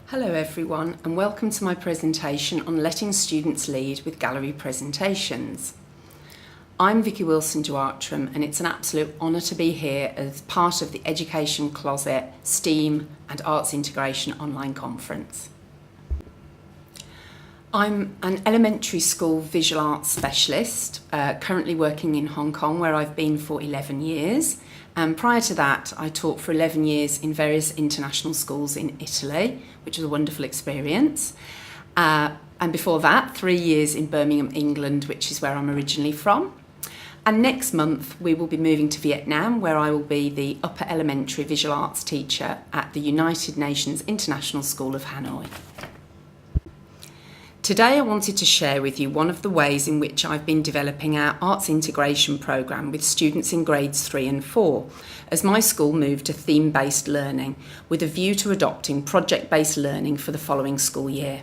Hello everyone, and welcome to my presentation on letting students lead with gallery presentations. I'm WILSON JIWATRAM, and it's an absolute honour to be here as part of the Education Closet STEAM and Arts Integration online conference. I'm an elementary school visual arts specialist, currently working in Hong Kong, where I've been for 11 years. And prior to that, I taught for 11 years in various international schools in Italy, which was a wonderful experience. And before that, 3 years in Birmingham, England, which is where I'm originally from. And next month, we will be moving to Vietnam, where I will be the upper elementary visual arts teacher at the United Nations International School of Hanoi. Today I wanted to share with you one of the ways in which I've been developing our arts integration programme with students in grades 3 and 4, as my school moved to theme-based learning with a view to adopting project-based learning for the following school year.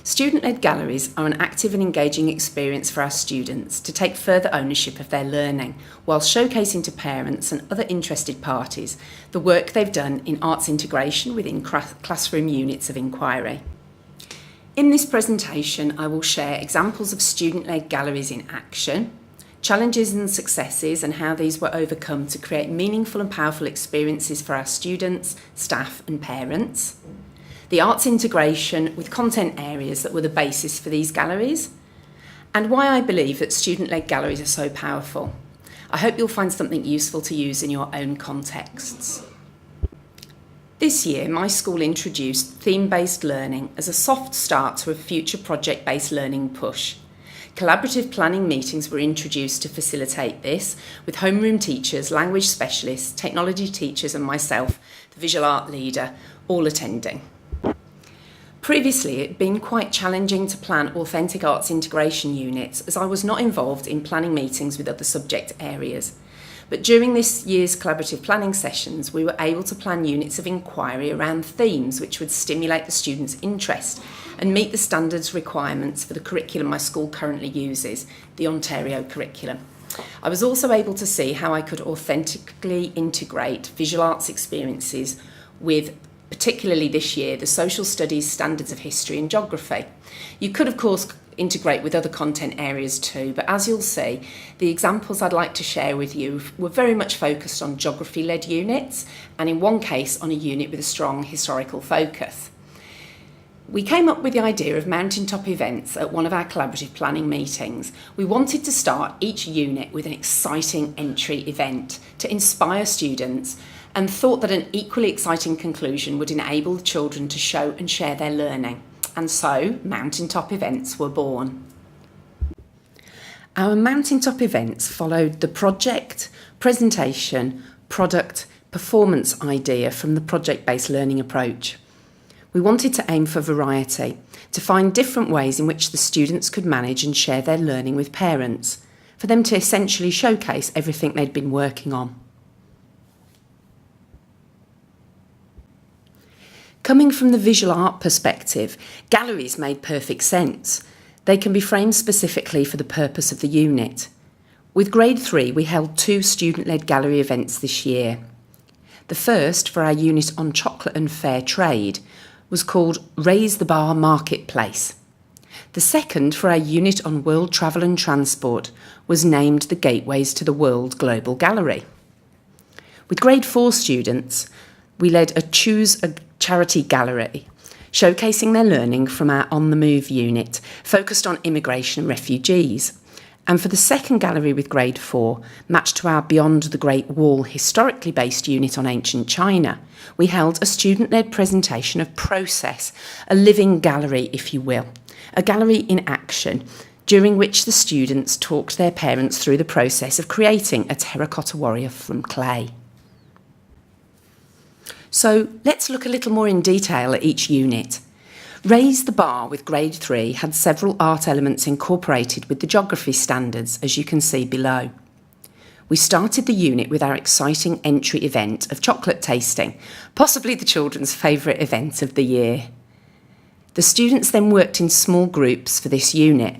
Student-led galleries are an active and engaging experience for our students to take further ownership of their learning, while showcasing to parents and other interested parties the work they've done in arts integration within classroom units of inquiry. In this presentation, I will share examples of student-led galleries in action, challenges and successes and how these were overcome to create meaningful and powerful experiences for our students, staff and parents, the arts integration with content areas that were the basis for these galleries, and why I believe that student-led galleries are so powerful. I hope you'll find something useful to use in your own contexts. This year, my school introduced theme-based learning as a soft start to a future project-based learning push. Collaborative planning meetings were introduced to facilitate this, with homeroom teachers, language specialists, technology teachers and myself, the visual art leader, all attending. Previously, it had been quite challenging to plan authentic arts integration units, as I was not involved in planning meetings with other subject areas. But during this year's collaborative planning sessions, we were able to plan units of inquiry around themes which would stimulate the students' interest and meet the standards requirements for the curriculum my school currently uses, the Ontario curriculum. I was also able to see how I could authentically integrate visual arts experiences with, particularly this year, the social studies standards of history and geography. You could, of course, integrate with other content areas too, but as you'll see, the examples I'd like to share with you were very much focused on geography-led units, and in one case on a unit with a strong historical focus. We came up with the idea of mountaintop events at one of our collaborative planning meetings. We wanted to start each unit with an exciting entry event to inspire students, and thought that an equally exciting conclusion would enable the children to show and share their learning. And so, mountaintop events were born. Our mountaintop events followed the project, presentation, product, performance idea from the project-based learning approach. We wanted to aim for variety, to find different ways in which the students could manage and share their learning with parents, for them to essentially showcase everything they'd been working on. Coming from the visual art perspective, galleries made perfect sense. They can be framed specifically for the purpose of the unit. With grade 3, we held 2 student-led gallery events this year. The first, for our unit on chocolate and fair trade, was called Raise the Bar Marketplace. The second, for our unit on world travel and transport, was named the Gateways to the World Global Gallery. With grade 4 students, we led a Choose a Charity gallery, showcasing their learning from our On the Move unit, focused on immigration and refugees. And for the second gallery with grade 4, matched to our Beyond the Great Wall historically based unit on ancient China, we held a student-led presentation of Process, a living gallery, if you will, a gallery in action, during which the students talked their parents through the process of creating a terracotta warrior from clay. So let's look a little more in detail at each unit. Raise the Bar with grade 3 had several art elements incorporated with the geography standards, as you can see below. We started the unit with our exciting entry event of chocolate tasting, possibly the children's favourite event of the year. The students then worked in small groups for this unit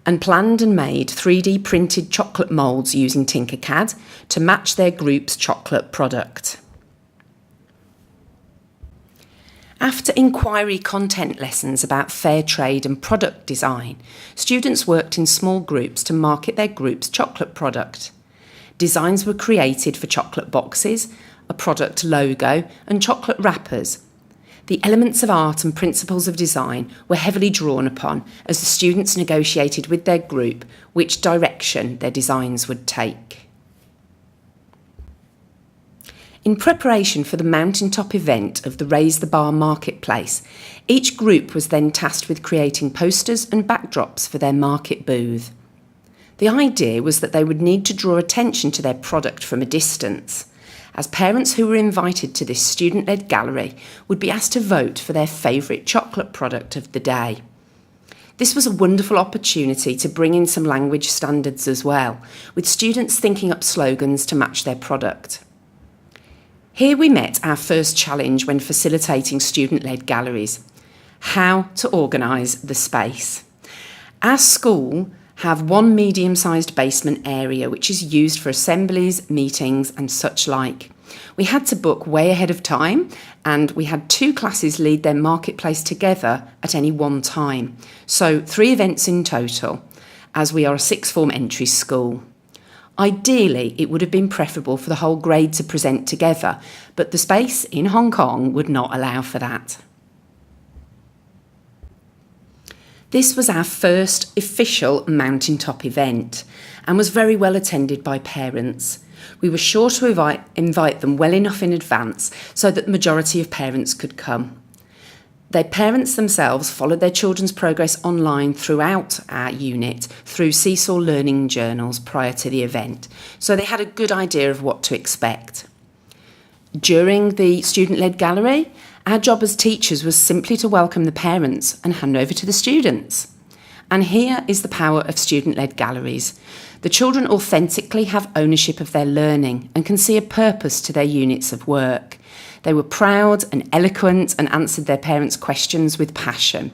and planned and made 3D printed chocolate moulds using Tinkercad to match their group's chocolate product. After inquiry content lessons about fair trade and product design, students worked in small groups to market their group's chocolate product. Designs were created for chocolate boxes, a product logo, and chocolate wrappers. The elements of art and principles of design were heavily drawn upon as the students negotiated with their group which direction their designs would take. In preparation for the mountaintop event of the Raise the Bar marketplace, each group was then tasked with creating posters and backdrops for their market booth. The idea was that they would need to draw attention to their product from a distance, as parents who were invited to this student-led gallery would be asked to vote for their favourite chocolate product of the day. This was a wonderful opportunity to bring in some language standards as well, with students thinking up slogans to match their product. Here we met our first challenge when facilitating student-led galleries: how to organise the space. Our school have one medium-sized basement area which is used for assemblies, meetings and such like. We had to book way ahead of time, and we had 2 classes lead their marketplace together at any one time, so 3 events in total, as we are a 6th form entry school. Ideally, it would have been preferable for the whole grade to present together, but the space in Hong Kong would not allow for that. This was our first official mountaintop event and was very well attended by parents. We were sure to invite them well enough in advance so that the majority of parents could come. Their parents themselves followed their children's progress online throughout our unit through Seesaw learning journals prior to the event, so they had a good idea of what to expect. During the student-led gallery, our job as teachers was simply to welcome the parents and hand over to the students. And here is the power of student-led galleries. The children authentically have ownership of their learning and can see a purpose to their units of work. They were proud and eloquent and answered their parents' questions with passion.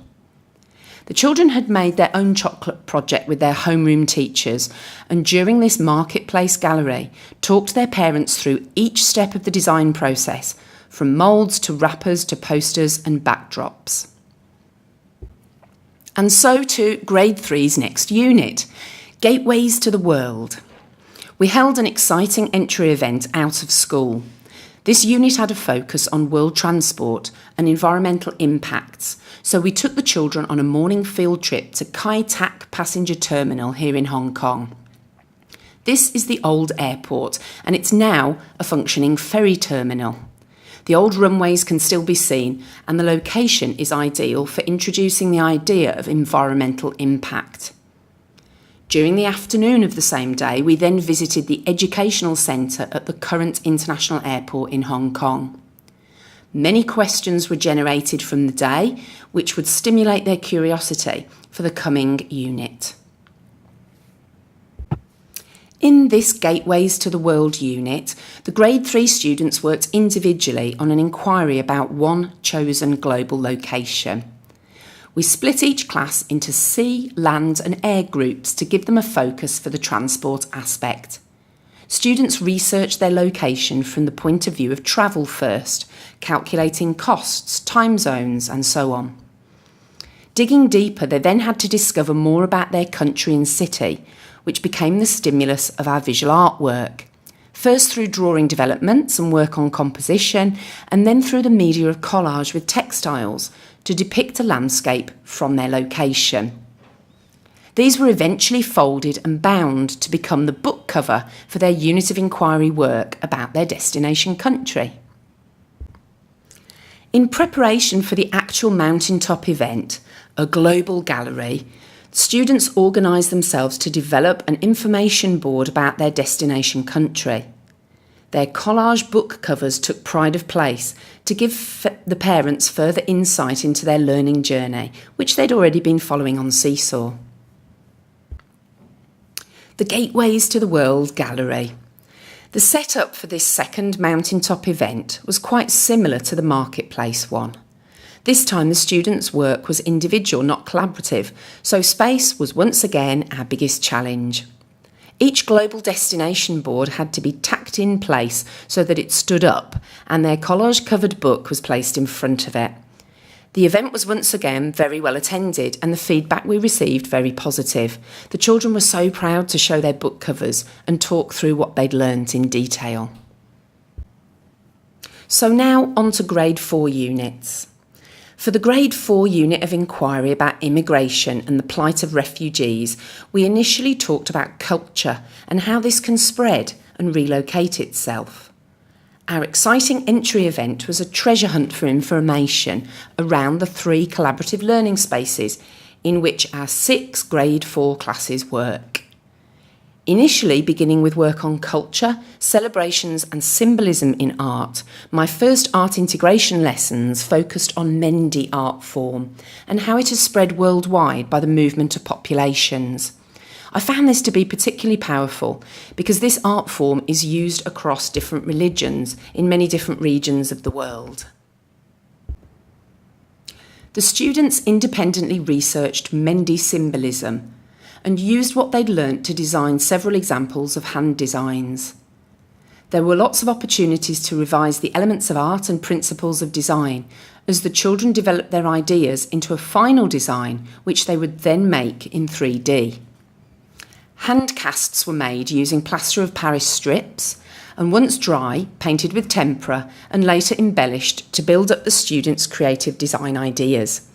The children had made their own chocolate project with their homeroom teachers, and during this marketplace gallery, talked their parents through each step of the design process, from moulds to wrappers to posters and backdrops. And so to Grade 3's next unit, Gateways to the World. We held an exciting entry event out of school. This unit had a focus on world transport and environmental impacts, so we took the children on a morning field trip to Kai Tak Passenger Terminal here in Hong Kong. This is the old airport, and it's now a functioning ferry terminal. The old runways can still be seen, and the location is ideal for introducing the idea of environmental impact. During the afternoon of the same day, we then visited the educational centre at the current international airport in Hong Kong. Many questions were generated from the day, which would stimulate their curiosity for the coming unit. In this Gateways to the World unit, the Grade 3 students worked individually on an inquiry about one chosen global location. We split each class into sea, land and air groups to give them a focus for the transport aspect. Students researched their location from the point of view of travel first, calculating costs, time zones and so on. Digging deeper, they then had to discover more about their country and city, which became the stimulus of our visual artwork. First through drawing developments and work on composition, and then through the media of collage with textiles to depict a landscape from their location. These were eventually folded and bound to become the book cover for their unit of inquiry work about their destination country. In preparation for the actual mountaintop event, a global gallery, students organised themselves to develop an information board about their destination country. Their collage book covers took pride of place to give the parents further insight into their learning journey, which they'd already been following on Seesaw. The Gateways to the World Gallery. The setup for this second mountaintop event was quite similar to the marketplace one. This time the students' work was individual, not collaborative, so space was once again our biggest challenge. Each global destination board had to be tacked in place so that it stood up, and their collage-covered book was placed in front of it. The event was once again very well attended and the feedback we received very positive. The children were so proud to show their book covers and talk through what they'd learnt in detail. So now on to Grade 4 units. For the Grade 4 unit of inquiry about immigration and the plight of refugees, we initially talked about culture and how this can spread and relocate itself. Our exciting entry event was a treasure hunt for information around the 3 collaborative learning spaces in which our 6 Grade 4 classes work. Initially beginning with work on culture, celebrations and symbolism in art, my first art integration lessons focused on Mendi art form and how it has spread worldwide by the movement of populations. I found this to be particularly powerful because this art form is used across different religions in many different regions of the world. The students independently researched Mendi symbolism and used what they'd learnt to design several examples of hand designs. There were lots of opportunities to revise the elements of art and principles of design as the children developed their ideas into a final design which they would then make in 3D. Hand casts were made using plaster of Paris strips and once dry, painted with tempera and later embellished to build up the students' creative design ideas.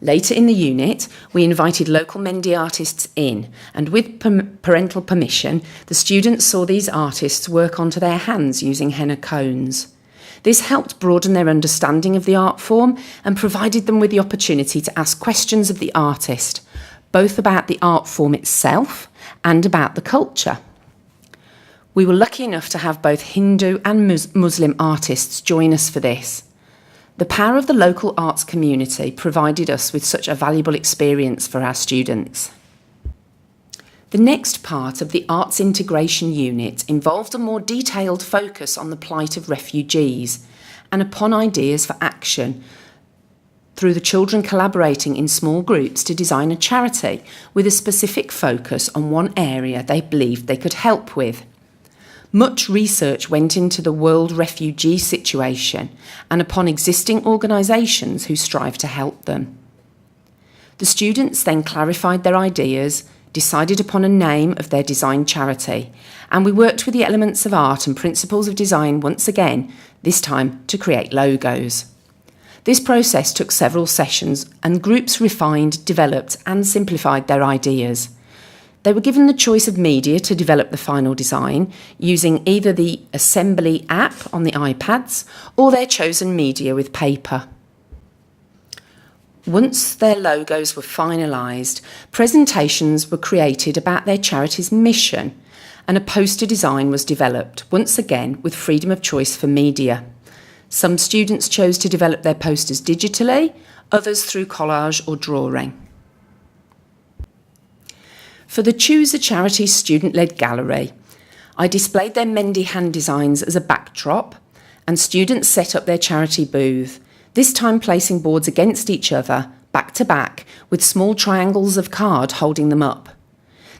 Later in the unit, we invited local Mendi artists in and with parental permission, the students saw these artists work onto their hands using henna cones. This helped broaden their understanding of the art form and provided them with the opportunity to ask questions of the artist, both about the art form itself and about the culture. We were lucky enough to have both Hindu and Muslim artists join us for this. The power of the local arts community provided us with such a valuable experience for our students. The next part of the Arts Integration Unit involved a more detailed focus on the plight of refugees and upon ideas for action through the children collaborating in small groups to design a charity with a specific focus on one area they believed they could help with. Much research went into the world refugee situation and upon existing organisations who strive to help them. The students then clarified their ideas, decided upon a name of their design charity, and we worked with the elements of art and principles of design once again, this time to create logos. This process took several sessions and groups refined, developed and simplified their ideas. They were given the choice of media to develop the final design using either the Assembly app on the iPads or their chosen media with paper. Once their logos were finalised, presentations were created about their charity's mission and a poster design was developed, once again with freedom of choice for media. Some students chose to develop their posters digitally, others through collage or drawing. For the Choose a Charity student-led gallery, I displayed their Mendi hand designs as a backdrop and students set up their charity booth, this time placing boards against each other, back to back, with small triangles of card holding them up.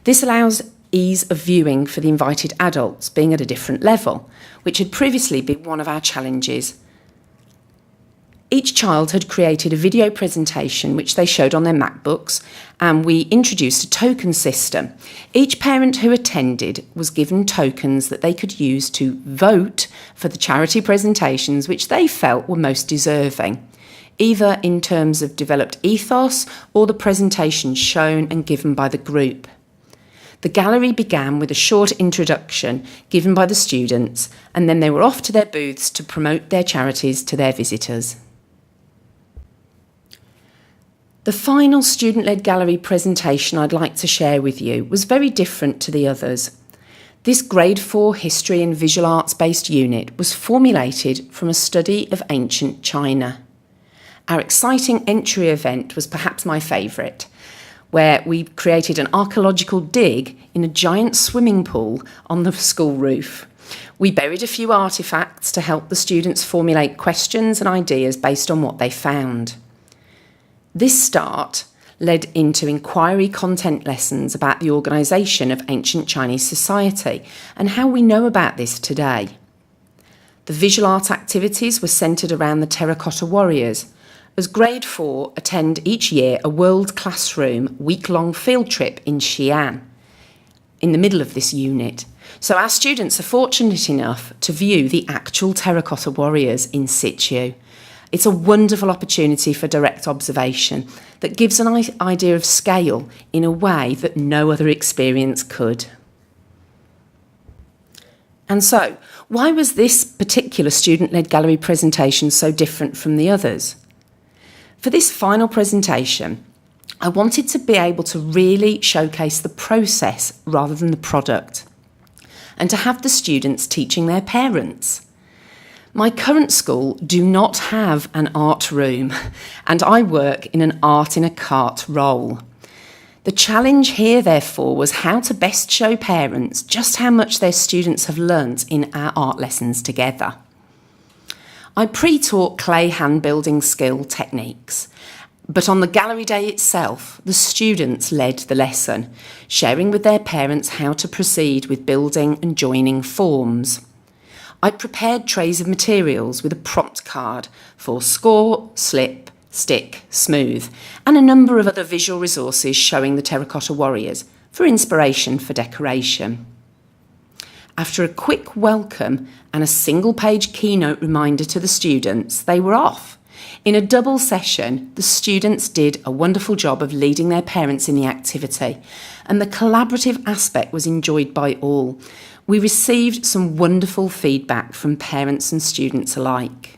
This allows ease of viewing for the invited adults being at a different level, which had previously been one of our challenges. Each child had created a video presentation which they showed on their MacBooks, and we introduced a token system. Each parent who attended was given tokens that they could use to vote for the charity presentations which they felt were most deserving, either in terms of developed ethos or the presentation shown and given by the group. The gallery began with a short introduction given by the students, and then they were off to their booths to promote their charities to their visitors. The final student-led gallery presentation I'd like to share with you was very different to the others. This Grade 4 History and Visual Arts-based unit was formulated from a study of ancient China. Our exciting entry event was perhaps my favourite, where we created an archaeological dig in a giant swimming pool on the school roof. We buried a few artefacts to help the students formulate questions and ideas based on what they found. This start led into inquiry content lessons about the organisation of ancient Chinese society and how we know about this today. The visual art activities were centred around the terracotta warriors, as Grade 4 attend each year a World Classroom week-long field trip in Xi'an, in the middle of this unit. So our students are fortunate enough to view the actual terracotta warriors in situ. It's a wonderful opportunity for direct observation that gives an idea of scale in a way that no other experience could. And so, why was this particular student-led gallery presentation so different from the others? For this final presentation, I wanted to be able to really showcase the process rather than the product, and to have the students teaching their parents. My current school do not have an art room, and I work in an art in a cart role. The challenge here, therefore, was how to best show parents just how much their students have learnt in our art lessons together. I pre-taught clay hand-building skill techniques, but on the gallery day itself, the students led the lesson, sharing with their parents how to proceed with building and joining forms. I prepared trays of materials with a prompt card for score, slip, stick, smooth, and a number of other visual resources showing the terracotta warriors for inspiration for decoration. After a quick welcome and a single-page keynote reminder to the students, they were off. In a double session, the students did a wonderful job of leading their parents in the activity, and the collaborative aspect was enjoyed by all. We received some wonderful feedback from parents and students alike.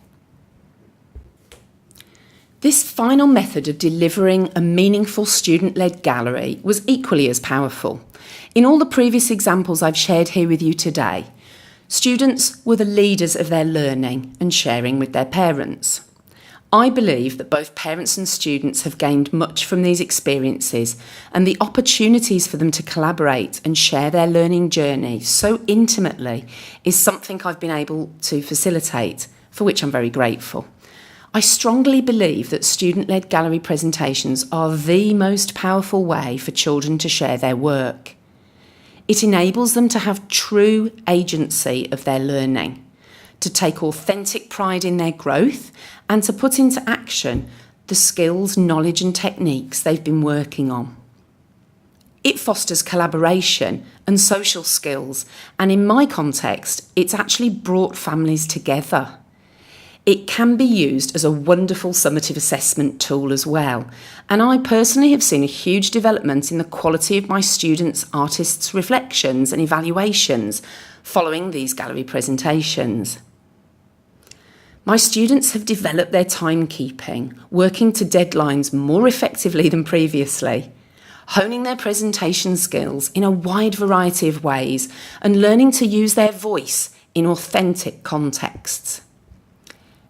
This final method of delivering a meaningful student-led gallery was equally as powerful. In all the previous examples I've shared here with you today, students were the leaders of their learning and sharing with their parents. I believe that both parents and students have gained much from these experiences, and the opportunities for them to collaborate and share their learning journey so intimately is something I've been able to facilitate, for which I'm very grateful. I strongly believe that student-led gallery presentations are the most powerful way for children to share their work. It enables them to have true agency of their learning, to take authentic pride in their growth, and to put into action the skills, knowledge and techniques they've been working on. It fosters collaboration and social skills, and in my context, it's actually brought families together. It can be used as a wonderful summative assessment tool as well, and I personally have seen a huge development in the quality of my students' artists' reflections and evaluations following these gallery presentations. My students have developed their timekeeping, working to deadlines more effectively than previously, honing their presentation skills in a wide variety of ways, and learning to use their voice in authentic contexts.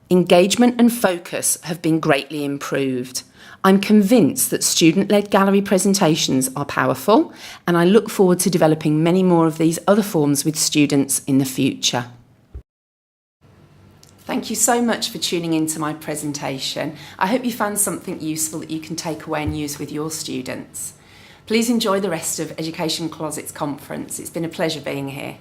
Engagement and focus have been greatly improved. I'm convinced that student-led gallery presentations are powerful, and I look forward to developing many more of these other forms with students in the future. Thank you so much for tuning in to my presentation. I hope you found something useful that you can take away and use with your students. Please enjoy the rest of Education Closet's conference. It's been a pleasure being here.